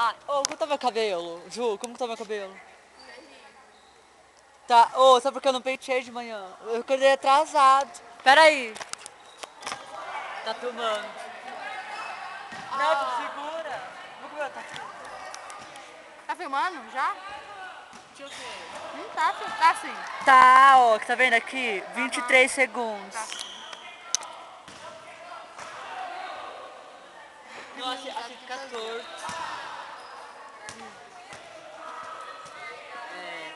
Ai, ô, como tá meu cabelo? Ju, como que tá meu cabelo? Tá, ô, só porque eu não penteei de manhã. Eu acordei atrasado. Pera aí. Tá filmando. Não, tu segura. Meu cabelo tá filmando. Tá filmando já? Deixa eu ver. Não tá filmando. Tá sim. Tá, ó, que tá vendo aqui? 23 segundos. Tá sim. Nossa, achei que fica torto. É.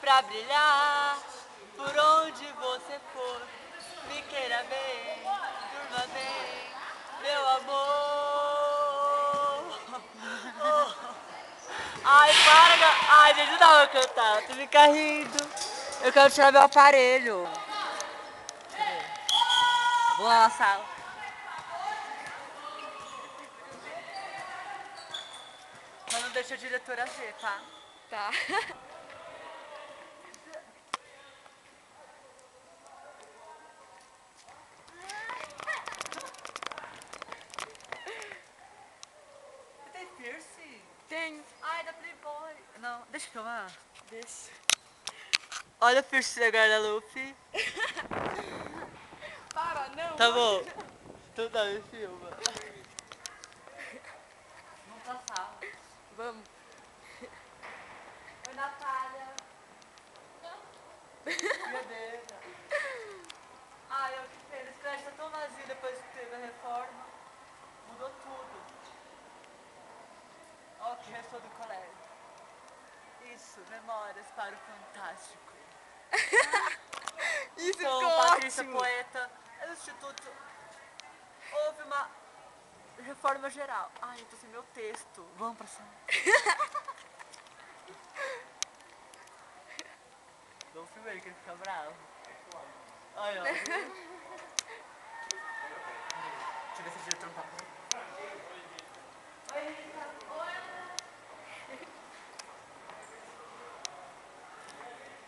Pra brilhar, por onde você for, me queira bem, durma bem, meu amor. Oh. Ai, para, ai, gente, não dá pra cantar, tu fica rindo. Eu quero tirar meu aparelho. Vou lá na sala. Mas não deixa a diretora ver, tá? Tá. Você tem piercing? Tenho. Ai, da Playboy. Não, deixa eu filmar. Deixa. Olha o piercing da Guadalupe. Para, não. Tá bom. Então tá, me filma. Vamos pra sala. Vamos. Oi, Natália. Brincadeira. Ai, eu que pena. Esse prédio tá tão vazio depois que teve a reforma. Mudou tudo. Ó, que restou do colégio. Isso, memórias para o fantástico. Isso Sou ficou Patrícia ótimo. Poeta, do Instituto. Houve uma reforma geral. Ai, eu tô sem meu texto. Vamos pra sala. Dá um filme aí que ele fica bravo. Ai, ó. Deixa eu ver se o diretor não tá bom.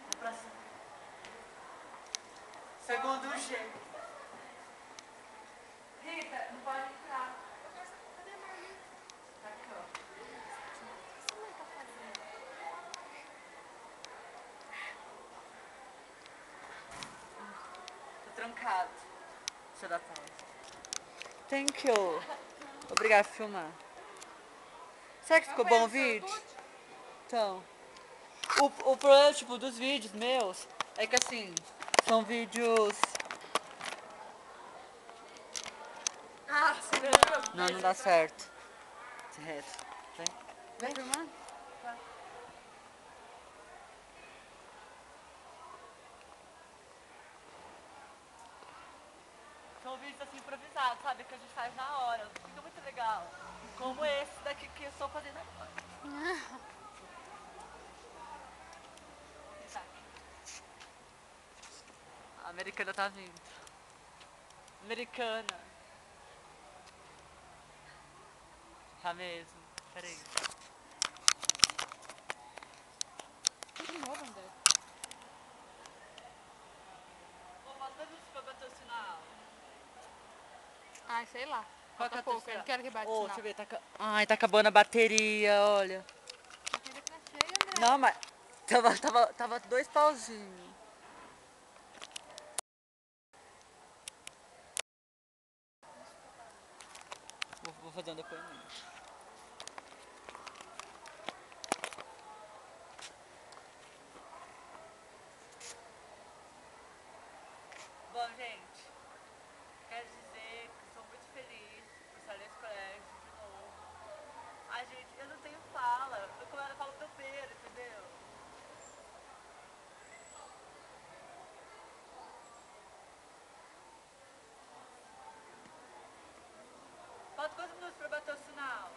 Vamos pra sala. Segundo G. Rita, não pode entrar. Tá aqui, ó. Tô trancado. Deixa eu dar pausa. Thank you. Obrigado por filmar. Será que ficou bom o vídeo? Então. O problema, tipo, dos vídeos meus é que assim, são vídeos. Ah, sim. Não, não dá certo. Esse reto. Vem. Vai filmar? São vídeos assim improvisados, sabe? Que a gente faz na hora. Fica muito legal. Como esse daqui que eu estou fazendo agora. A americana tá vindo. Americana. Tá mesmo. Peraí. De novo, André. Ô, posso ver se eu bater o sinal? Ai, sei lá. Qual que é Falta a pouco. Eu terceira? não quero que bate Ô, sinal. deixa eu ver. Ai, tá acabando a bateria, olha. Mas ainda tá cheio, André. Não, mas tava 2 pauzinhos. Vou fazer um depoimento. Bom, gente, quero dizer que sou muito feliz por estar nesse colégio de novo. Ai, gente, eu não tenho fala. Eu falo topeira, entendeu? Falta quantos minutos pra bater o sinal?